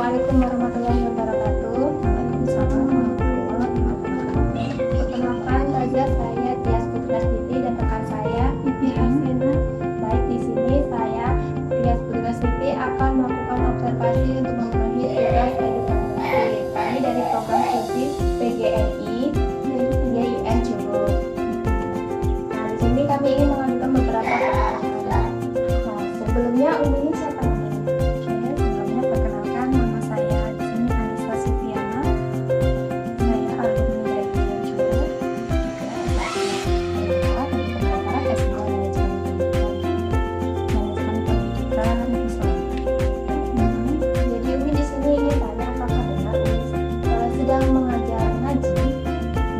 Assalamualaikum warahmatullahi wabarakatuh. Waalaikumsalam warahmatullahi wabarakatuh. Perkenalkan, belajar saya Tias Putrastiti dan rekan saya Pipi Hasena. Baik, di sini saya Tias Putrastiti akan melakukan observasi untuk memenuhi tugas kehidupan praktik. Kami dari program studi PGRI YIN Curug. Nah, di sini kami ingin mengajukan beberapa pertanyaan. Nah, sebelumnya ini siapa namanya? Oke, sebelumnya perkenalkan nama saya di sini Anissa Sufiana. Saya alumni dari YIN Curug, juga S2 Manajemen Pendidikan Islam. Jadi Umi di sini ingin tanya apakah benar Umi sedang mengajar ngaji?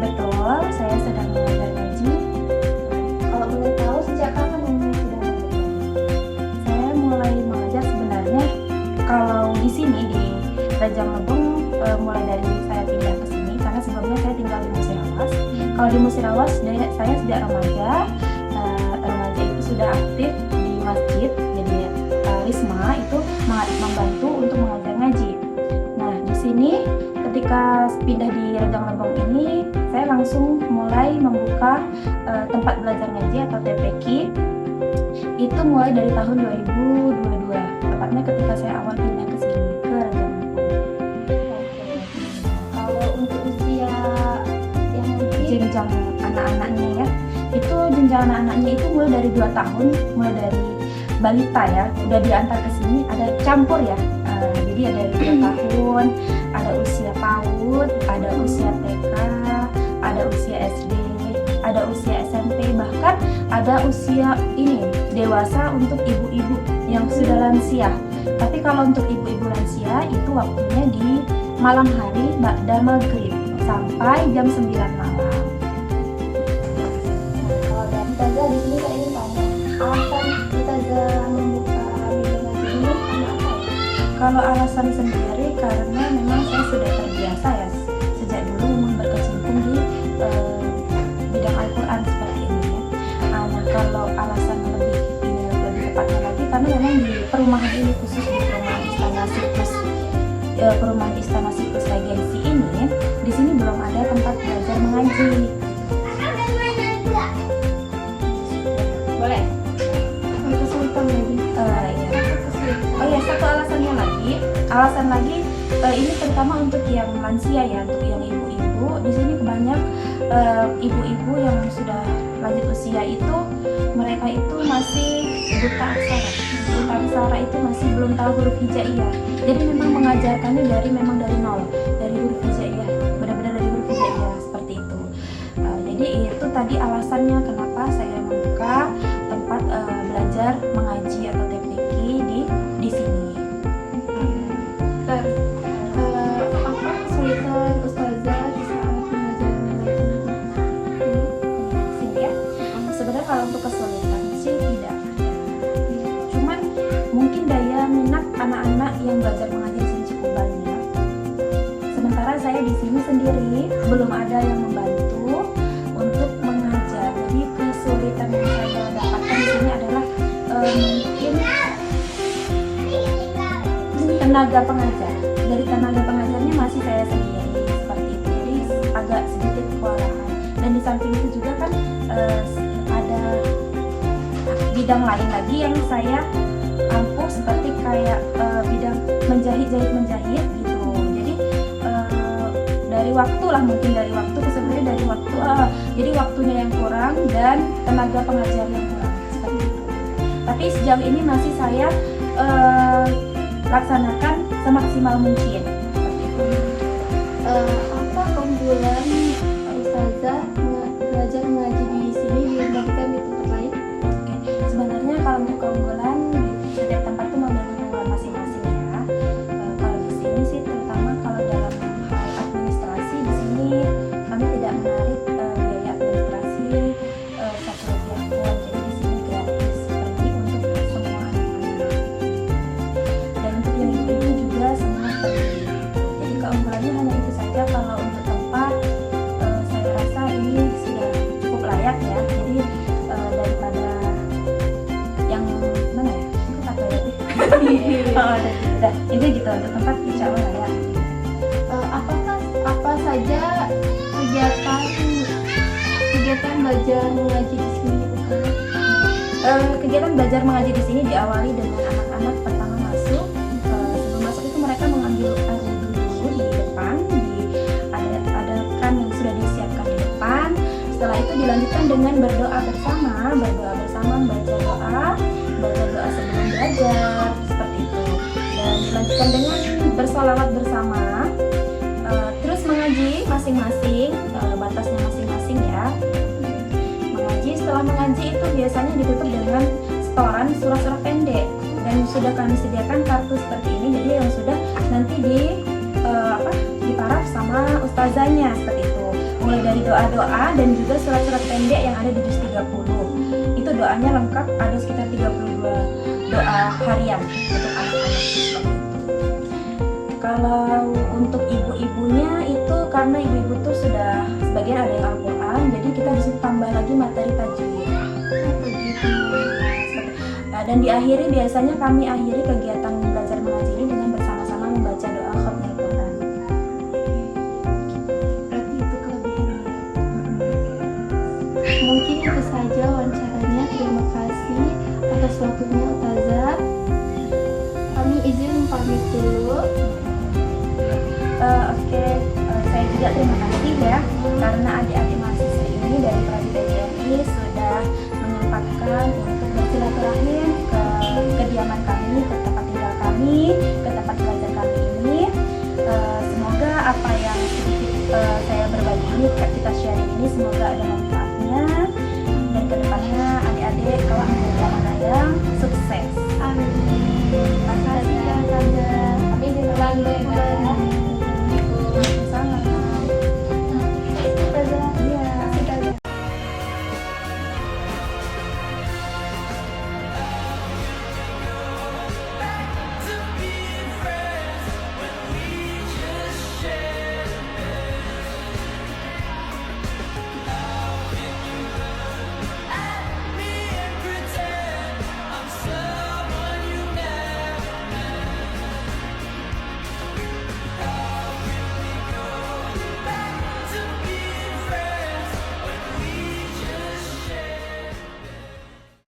Betul, saya sedang mengajar ngaji. Kalau boleh tahu sejak kapan Umi sudah mengajar? Saya mulai mengajar sebenarnya kalau di sini di Rajang Lebong, mulai dari saya pindah ke sini karena sebelumnya saya tinggal di Musirawas. Kalau di Musirawas saya sejak remaja, remaja itu sudah aktif di masjid, jadi Risma itu membantu untuk mengajar ngaji. Nah, di sini ketika pindah di Rajang Lebong ini, saya langsung mulai membuka tempat belajar ngaji atau TPQ. Itu mulai dari tahun 2022, tepatnya ketika saya awal pindah ke sini ke Rajang Lebong. Kalau untuk usia yang mungkin Jenjang anak-anaknya ya, itu jenjang anak-anaknya itu mulai dari 2 tahun, mulai dari balita ya, udah diantar ke sini, ada campur ya. Jadi ada 2 tahun, ada usia PAUD, ada usia TK, ada usia SD, ada usia SMP, bahkan ada usia ini dewasa untuk ibu-ibu yang sudah lansia. Tapi kalau untuk ibu-ibu lansia itu waktunya di malam hari ba'da maghrib sampai jam 9 malam. kalau dari Taza di sini saya ingin tanya alasan Taza membuka bidang ngaji ini karena apa ya? Kalau alasan sendiri karena memang saya sudah terbiasa ya sejak dulu memang berkecimpung di bidang Al-Quran seperti ini ya. Nah, kalau alasan lebih tepatnya lagi karena memang di perumahan ini khusus di perumahan Istana Siklus Regensi ini, di sini belum ada tempat belajar mengaji. Boleh? Kesulitan lagi. Oh ya, satu alasan lagi ini terutama untuk yang lansia ya, untuk yang ibu-ibu. Di sini banyak ibu-ibu yang sudah lanjut usia itu, mereka itu masih buta aksara. Buta aksara itu masih belum tahu huruf hijaiyah. Jadi memang mengajarkannya dari nol, dari huruf hijaiyah, benar-benar dari huruf hijaiyah seperti itu. Jadi itu tadi alasannya kenapa saya membuka tempat belajar mengaji atau TPQ di sini. Apa kesulitan Ustazah di saat mengajar ngaji Sini ya. Sebenarnya kalau untuk kesulitan sih tidak ada. Cuman mungkin daya minat anak-anak yang belajar mengaji di sini cukup banyak. Sementara saya di sini sendiri belum ada yang membantu untuk mengajar. Jadi kesulitan yang saya dapatkan di sini adalah mungkin tenaga pengajar. Dari tenaga pengajarnya masih saya sendiri seperti itu. Jadi agak sedikit kewalahan. Dan di samping itu juga kan ada bidang lain lagi yang saya ampuh seperti kayak bidang menjahit gitu. Jadi dari waktu lah, mungkin dari waktu sebenarnya dari waktu jadi waktunya yang kurang dan tenaga pengajar yang kurang seperti itu. Tapi sejauh ini masih saya laksanakan semaksimal mungkin seperti itu. Apa keunggulan Ustazah belajar mengaji di sini dibandingkan di tempat lain? Oke, sebenarnya kalau untuk keunggulan di setiap tempat itu memiliki keunggulan masing-masing ya. Kalau di sini sih terutama kalau dalam hal administrasi di sini kami tidak menarik biaya administrasi Rp1 pun. Jadi di sini gratis seperti untuk semua anak-anak. Dan untuk yang ibu-ibu juga semua seperti itu. Jadi keunggulannya hanya itu saja. Kalau untuk tempat saya rasa ini sudah cukup layak ya. Jadi daripada yang itu gitu untuk tempat insya Allah ya. Apa saja kegiatan belajar mengaji di sini? Kegiatan belajar mengaji di sini diawali dengan anak-anak pertama masuk. Sebelum masuk itu mereka mengambil air dulu di depan, ada kan yang sudah disiapkan di depan. Setelah itu dilanjutkan dengan berdoa bersama, membaca doa sebelum belajar seperti itu. Dan dilanjutkan dengan bersolawat bersama. Terus mengaji masing-masing, batasnya masing-masing ya. Setelah mengaji itu biasanya ditutup dengan setoran surah-surah pendek, dan sudah kami sediakan kartu seperti ini, jadi yang sudah nanti diparaf sama ustazanya seperti itu, mulai dari doa-doa dan juga surat-surat pendek yang ada di juz 30. Itu doanya lengkap, ada sekitar 32 doa harian untuk anak-anak seperti itu. Kalau untuk ibu-ibunya itu karena ibu-ibu tuh sudah sebagian ada yang Al-Quran, jadi kita bisa tambah lagi materi tajwid. Dan biasanya kami akhiri kegiatan belajar mengaji ini dengan bersama-sama membaca doa khatmul Quran. Berarti itu kelebihannya. Mungkin itu saja wawancaranya. Terima kasih atas waktunya Ustazah. Kami izin pamit dulu. Saya juga terima kasih ya karena adik-adik mahasiswa ini dari Prodi PGRI sudah menyempatkan untuk bersilaturahim ke kediaman kami, ke tempat tinggal kami, ke tempat belajar kami ini. Semoga apa yang sedikit saya berbagi ini, kita sharing ini, semoga ada manfaatnya dan kedepannya adik-adik kalau menjadi anak yang sukses. Amin. Terima kasih ya Ustazah.